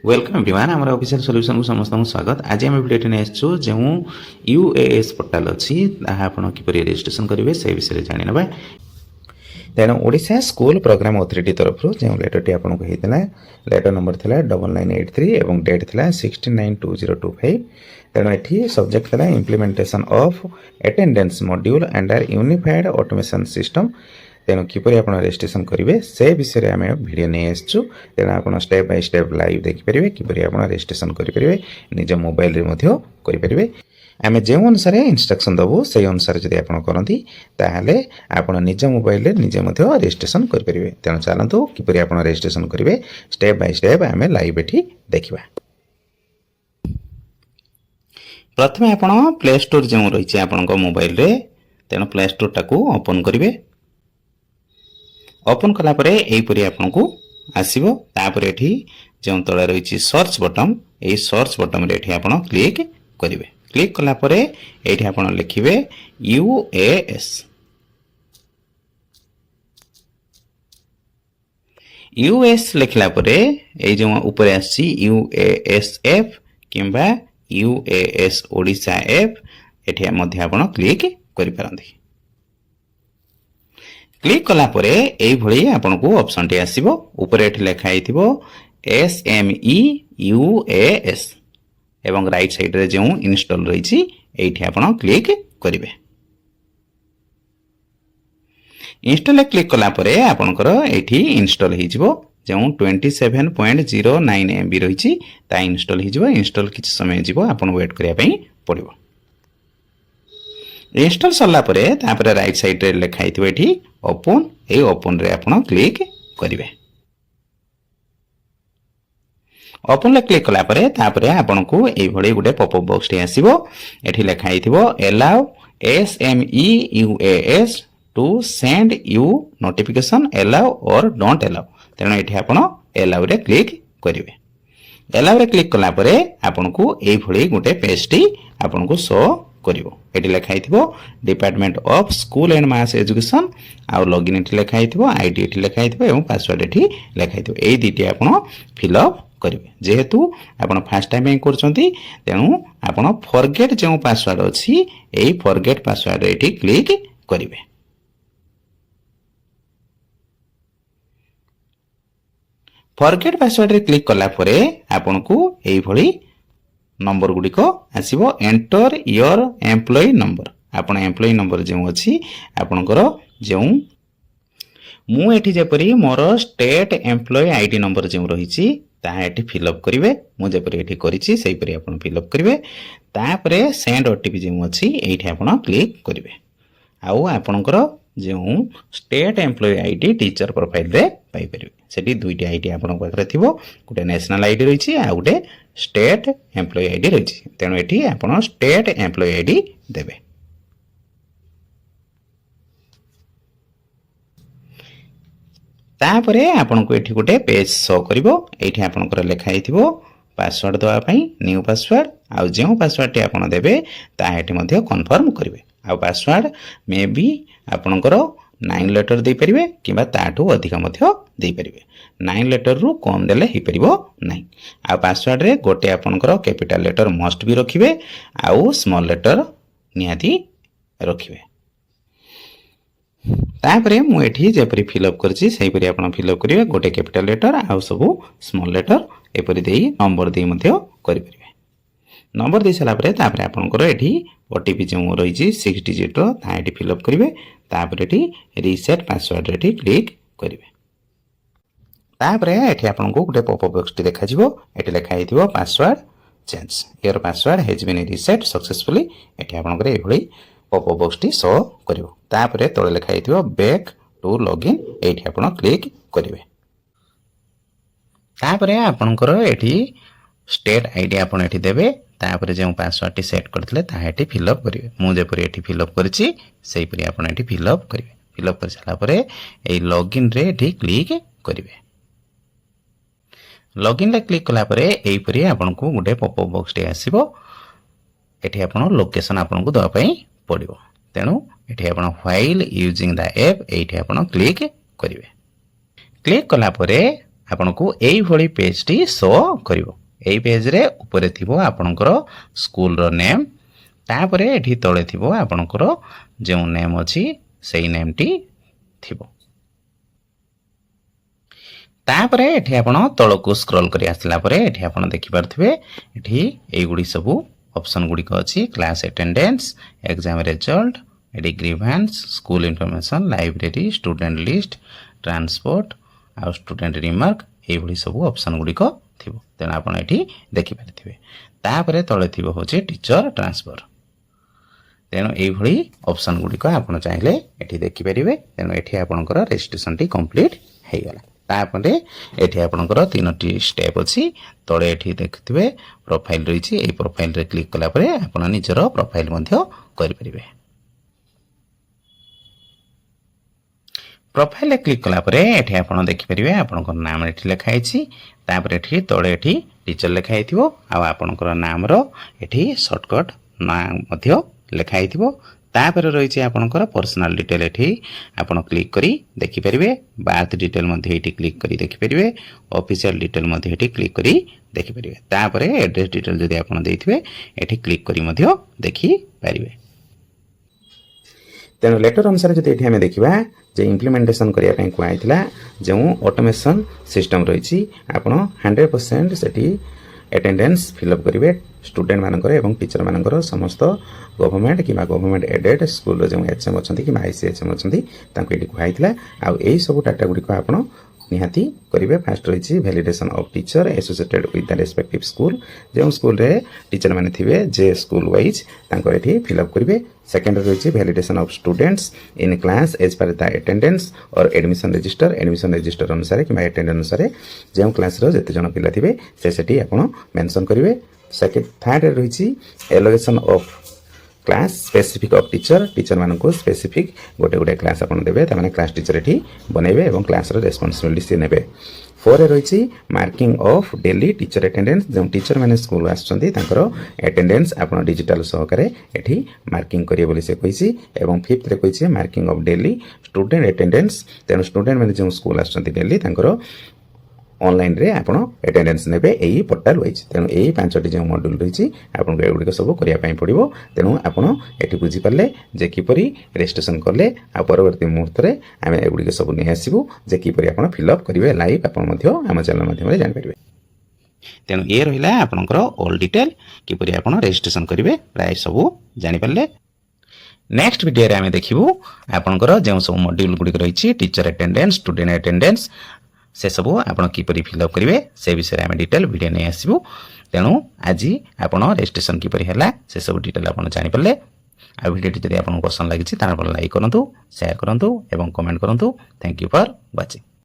Welcome everyone आम official solution को समस्त स्वागत। आज आम भिडियो नहीं आसू जो यूएएस पोर्टाल अच्छी आपड़ किपर रजिस्ट्रेशन करेंगे से विषय जाना। तेणु ओडिशा स्कूल प्रोग्राम अथॉरिटी तरफ जो लेटरटी आपको होता लेटर नंबर था 9983 और डेट था 16/9/2025। तेणु ये सब्जेक्ट था implementation of attendance module under unified automation system. तेणु किपर आप रजिस्ट्रेशन करेंगे से विषय आम भिडियो नहीं आसू। तेणु आप स्टेप बाय स्टेप लाइव देखिपारे किपर आप रजिस्ट्रेशन करेंगे निज मोबाइल करेंगे। आम जो अनुसार इंस्ट्रक्शन देवु से अनुसार जब आप करती ताहले आप निज मोबाइल निजे रजिस्ट्रेशन करेंगे। तेणु चलतु किपर आप रजिस्ट्रेशन करेंगे स्टेप बाय स्टेप आम लाइव एठी देखा। प्रथम आप प्ले स्टोर जो रही आप मोबाइल तेणु प्ले स्टोर टाक ओपन करेंगे। ओपन कलापर यहीपरी आपन को आसो। ये जो तले रही सर्च बटन यही सर्च बटन ये आप क्लिक करेंगे। क्लिक कलापर ये आप लिखे यूएएस। यूएस लिखला ये जो ऊपर यूएएसएफ किंबा यूएएस ओडिशा एफ ये आप क्लिक करें। क्लिक कलापर यही आपन को ऑप्शन टी आसीबो। ऊपर ये लिखाई SME UAS एवं राइट साइड रे जो इंस्टॉल रही ये आप क्लिक करेंगे। इंस्टॉल क्लिक कलापर आपंकर ये इंस्टॉल हो जो 27.09 MB रही इंस्टॉल हो। इंस्टॉल किसी समय जीव आप वेट करने पड़ो। इंस्टॉल सरला राइट साइड रे लिखाई ये ओपन ये ओपन रे आप क्लिक करेंगे। ओपन ले क्लिक कलापर आपन को ये गोटे पॉपअप बॉक्स टी आसीबो। एठी लिखाई allow SME UAS to send you notification allow और डोंट एलाउ। तेणु ये आप एलाउ रे क्लिक करेंगे। एलाउ रे क्लिक कलापर आपन को ये गोटे पेज टी आपन को शो करिवो। एटी लिखाई department of school and mass education आ लॉगिन एटी लिखाई आईडी एटी लिखाई एवं पासवर्ड एटी लिखाई यही दुईटी आप फिलअप करेंगे। जेहेतु आप फास्ट टाइम करछंती तेणु आप फॉरगेट जो पासवर्ड अच्छी यही फॉरगेट पासवर्ड एटी क्लिक करेंगे। फॉरगेट पासवर्ड रे क्लिक कला परे आपन को यही नंबर गुड़िक आसो। एंटर योर एम्प्लॉय नंबर आपण एम्प्लॉय नंबर जो अच्छी आपणकर जो मुझे जपरी मोर स्टेट एम्प्लॉय आईडी नंबर जो रही ताकि फिलअप करेंगे। मुझे करीपरी आप फिलअप करेंगे। तापरे सेंड ओटीपी जो अच्छी ये आप क्लिक करेंगे। आउ आपणकर जो state employee ID teacher profile रे पाइपर से दुईटी आईडी आप गोटे नेशनल आईडी रही आ गोटे स्टेट एम्प्लॉय आईडी रही। तेणु ये आप स्टेट एम्प्लॉय आईडी देवे। तापरे आपन को ये गोटे पेज शो करिवो। एठी आपनकर लिखाई पासवर्ड दवाई न्यू पासवर्ड आउ जो पासवर्ड टी आप देवे ताकि कन्फर्म करेंगे। आ पासवर्ड मे बी आपणकर 9 लेटर दे पारिबे किबा ताठू अधिक दे पारिबे। 9 लेटर रु कम देले ही परिबो नाही। आ पासवर्ड रे गोटे आपणकर कैपिटल लेटर मस्ट भी रखिबे आउ स्मॉल लेटर निहाती रखिबे। तापरे मु एठी जेपरि फिलअप करछि सेहि परि आपण फिलअप करिवे। गोटे कैपिटल लेटर आउ सबु स्मॉल लेटर एपरि देई नंबर देई मध्य करि परिबे। नंबर दे सारा परे तापरे आपनकर एठी ओटीपी जो रही 6 डिजिट रो ता एठी फिलअप करिवे। तापरे एठी रीसेट पासवर्ड एठी क्लिक करिवे। तापरे एठी आपन को गोटे पॉपअप बॉक्स टी देखा जिवो। एठी लिखा हिथिबो password change your password has been reset successfully. एठी आपन करे एभली पॉपअप बॉक्स टी शो करिवो। तापरे तळे लिखा हिथिबो बैक टू लॉगिन एठी आपन क्लिक करिवे। तापरे आपनकर एठी स्टेट आईडी आपन एठी देबे। तापरे जो पासवर्ड टी सेट करथिले ता एठी फिलअप करिवे। मु जेपरि एठी फिलअप करछि सेहि परि आपन एठी फिलअप करिवे। फिलअप कर साला परे ए लॉगिन रे एठी क्लिक करिवे। लॉगिन रे क्लिक कला परे एही परि आपन को गुटे पॉपअप बॉक्स टी आसीबो। एठी आपन लोकेशन आपन को दवा पई पड़िबो। तेणु एठी आपन व्हाइल यूजिंग द ऐप एठी आपन क्लिक करिवे। क्लिक कला परे ଆପଣଙ୍କୁ ଏଇଭଳି ପେଜ୍ଟି ଶୋ କରିବ। ଏଇ ପେଜ୍ରେ ଉପରେ ଥିବ ଆପଣଙ୍କର ସ୍କୁଲର ନେମ୍, ତାପରେ ଏଠି ତଳେ ଥିବ ଆପଣଙ୍କର ଯେଉଁ ନେମ୍ ଅଛି ସେଇ ନେମ୍ଟି ଥିବ। ତାପରେ ଏଠି ଆପଣ ତଳକୁ ସ୍କ୍ରୋଲ୍ କରି ଆସିଲା ପରେ ଏଠି ଆପଣ ଦେଖିପାରୁଥିବେ ଏଠି ଏଇଗୁଡ଼ି ସବୁ ଅପସନ୍ ଗୁଡ଼ିକ ଅଛି। କ୍ଲାସ୍ ଆଟେଣ୍ଡାନ୍ସ, ଏକ୍ଜାମ୍ ରେଜଲ୍ଟ, ଏଠି grievance, school information, library, student list, transport ଆଉ ଷ୍ଟୁଡେଣ୍ଟ ରିମାର୍କ, এইଭଳି ସବୁ ଅପସନ୍ ଗୁଡ଼ିକ ଥିବ। ତେଣୁ ଆପଣ ଏଠି ଦେଖିପାରିଥିବେ। ତାପରେ ତଳେ ଥିବ ହେଉଛି ଟିଚର ଟ୍ରାନ୍ସଫର। ତେଣୁ এইଭଳି ଅପସନ୍ ଗୁଡ଼ିକ ଆପଣ ଚାହିଁଲେ ଏଠି ଦେଖିପାରିବେ। ତେଣୁ ଏଠି ଆପଣଙ୍କର ରେଜିଷ୍ଟ୍ରେସନଟି କମ୍ପ୍ଲିଟ୍ ହେଇଗଲା। ତାପରେ ଏଠି ଆପଣଙ୍କର 3ଟି ଷ୍ଟେପ୍ ଅଛି। ତଳେ ଏଠି ଦେଖୁଥିବେ ପ୍ରୋଫାଇଲ୍ ରହିଛି। এই ପ୍ରୋଫାଇଲ୍ରେ କ୍ଲିକ୍ କଲା ପରେ ଆପଣ ନିଜର ପ୍ରୋଫାଇଲ୍ ମଧ୍ୟ କରିପାରିବେ। ପ୍ରୋଫାଇଲ୍ରେ କ୍ଲିକ୍ କଲା ପରେ ଏଠି ଆପଣ ଦେଖିପାରିବେ ଆପଣଙ୍କର ନାମ ଏଠି ଲେଖା ହେଇଛି। ତାପରେ ଏଠି ତଳେ ଏଠି ଟିଚର ଲେଖା ହେଇଥିବ ଆଉ ଆପଣଙ୍କର ନାମର ଏଠି ସର୍ଟକଟ୍ ନାଁ ମଧ୍ୟ ଲେଖା ହେଇଥିବ। ତାପରେ ରହିଛି ଆପଣଙ୍କର ପର୍ସନାଲ ଡିଟେଲ, ଏଠି ଆପଣ କ୍ଲିକ୍ କରି ଦେଖିପାରିବେ। ବାର୍ଥ ଡିଟେଲ ମଧ୍ୟ ଏଠି କ୍ଲିକ୍ କରି ଦେଖିପାରିବେ। ଅଫିସିଆଲ ଡିଟେଲ ମଧ୍ୟ ଏଠି କ୍ଲିକ୍ କରି ଦେଖିପାରିବେ। ତାପରେ ଆଡ୍ରେସ ଡିଟେଲ ଯଦି ଆପଣ ଦେଇଥିବେ ଏଠି କ୍ଲିକ୍ କରି ମଧ୍ୟ ଦେଖିପାରିବେ। ତେଣୁ ଲେଟର ଅନୁସାରେ ଯଦି ଏଠି ଆମେ ଦେଖିବା ଯେ ଇମ୍ପ୍ଲିମେଣ୍ଟେସନ୍ କରିବା ପାଇଁ କୁହାଯାଇଥିଲା ଯେଉଁ ଅଟୋମେସନ୍ ସିଷ୍ଟମ୍ ରହିଛି, ଆପଣ 100% ସେଠି ଆଟେଣ୍ଡାନ୍ସ ଫିଲ୍ଅପ୍ କରିବେ ଷ୍ଟୁଡେଣ୍ଟ ମାନଙ୍କର ଏବଂ ଟିଚର ମାନଙ୍କର ସମସ୍ତ ଗଭର୍ଣ୍ଣମେଣ୍ଟ କିମ୍ବା ଗଭର୍ଣ୍ଣମେଣ୍ଟ ଏଡେଡ୍ ସ୍କୁଲର ଯେଉଁ ଏଚ୍ଏମ୍ ଅଛନ୍ତି କିମ୍ବା ICHM ଅଛନ୍ତି ତାଙ୍କୁ ଏଠି କୁହାଯାଇଥିଲା। ଆଉ ଏଇ ସବୁ ଡାଟା ଗୁଡ଼ିକ ଆପଣ ନିହାତି କରିବେ। ଫାଷ୍ଟ ରହିଛି validation of teacher associated with the respective school, ଯେଉଁ ସ୍କୁଲରେ ଟିଚର ମାନେ ଥିବେ ଯେ ସ୍କୁଲ ୱାଇଜ୍ ତାଙ୍କର ଏଠି ଫିଲ୍ଅପ୍ କରିବେ। ସେକେଣ୍ଡ ରହିଛି validation of students in class age ପାର୍ ଦ ଆଟେଣ୍ଡାନ୍ସ ଅର୍ ଆଡମିସନ୍ ରେଜିଷ୍ଟର। ଆଡମିସନ୍ ରେଜିଷ୍ଟର ଅନୁସାରେ କିମ୍ବା ଆଟେଣ୍ଡାନ୍ସ ଅନୁସାରେ ଯେଉଁ କ୍ଲାସ୍ର ଯେତେ ଜଣ ପିଲା ଥିବେ ସେଠି ଆପଣ ମେନସନ୍ କରିବେ। ଥାର୍ଡରେ ରହିଛି allocation of class specific of teacher, teacher ମାନଙ୍କୁ ସ୍ପେସିଫିକ୍ ଗୋଟେ ଗୋଟେ କ୍ଲାସ୍ ଆପଣ ଦେବେ, ତାମାନେ କ୍ଲାସ୍ ଟିଚର ଏଠି ବନେଇବେ ଏବଂ କ୍ଲାସ୍ର ରେସ୍ପନ୍ସିବିଲିଟି ସେ ନେବେ। 4ରେ ରହିଛି marking of daily teacher attendance, ଯେଉଁ ଟିଚର ମାନେ ସ୍କୁଲ ଆସୁଛନ୍ତି ତାଙ୍କର ଆଟେଣ୍ଡାନ୍ସ ଆପଣ ଡିଜିଟାଲ ସହକାରେ ଏଠି ମାର୍କିଂ କରିବେ ବୋଲି ସେ କହିଛି। ଏବଂ 5ଥରେ କହିଛି marking of daily student attendance, ତେଣୁ ଷ୍ଟୁଡେଣ୍ଟ ମାନେ ଯେଉଁ ସ୍କୁଲ ଆସୁଛନ୍ତି ଡେଲି ତାଙ୍କର ଅନଲାଇନରେ ଆପଣ ଆଟେଣ୍ଡାନ୍ସ ନେବେ ଏଇ ପୋର୍ଟାଲ ୱାଇଜ୍। ତେଣୁ ଏଇ 5ଟି ଯେଉଁ ମଡ୍ୟୁଲ ରହିଛି ଆପଣଙ୍କୁ ଏଗୁଡ଼ିକ ସବୁ କରିବା ପାଇଁ ପଡ଼ିବ। ତେଣୁ ଆପଣ ଏଠି ବୁଝିପାରିଲେ ଯେ କିପରି ରେଜିଷ୍ଟ୍ରେସନ କଲେ ଆଉ ପରବର୍ତ୍ତୀ ମୁହୂର୍ତ୍ତରେ ଆମେ ଏଗୁଡ଼ିକ ସବୁ ନେଇ ଆସିବୁ ଯେ କିପରି ଆପଣ ଫିଲ୍ଅପ୍ କରିବେ ଲାଇଭ୍ ଆପଣ ମଧ୍ୟ ଆମ ଚ୍ୟାନେଲ ମାଧ୍ୟମରେ ଜାଣିପାରିବେ। ତେଣୁ ଏ ରହିଲା ଆପଣଙ୍କର ଅଲ୍ ଡିଟେଲ କିପରି ଆପଣ ରେଜିଷ୍ଟ୍ରେସନ କରିବେ, ପ୍ରାୟ ସବୁ ଜାଣିପାରିଲେ। ନେକ୍ସଟ ଭିଡ଼ିଓରେ ଆମେ ଦେଖିବୁ ଆପଣଙ୍କର ଯେଉଁ ସବୁ ମଡ୍ୟୁଲ ଗୁଡ଼ିକ ରହିଛି ଟିଚର ଆଟେଣ୍ଡାନ୍ସ, ଷ୍ଟୁଡେଣ୍ଟ ଆଟେଣ୍ଡାନ୍ସ, ସେସବୁ ଆପଣ କିପରି ଫିଲ୍ଅପ୍ କରିବେ ସେ ବିଷୟରେ ଆମେ ଡିଟେଲ ଭିଡ଼ିଓ ନେଇ ଆସିବୁ। ତେଣୁ ଆଜି ଆପଣ ରେଜିଷ୍ଟ୍ରେସନ କିପରି ହେଲା ସେସବୁ ଡିଟେଲ ଆପଣ ଜାଣିପାରିଲେ। ଆଉ ଭିଡ଼ିଓଟି ଯଦି ଆପଣଙ୍କୁ ପସନ୍ଦ ଲାଗିଛି ତାହେଲେ ଆପଣ ଲାଇକ୍ କରନ୍ତୁ, ସେୟାର କରନ୍ତୁ ଏବଂ କମେଣ୍ଟ କରନ୍ତୁ। Thank you for watching.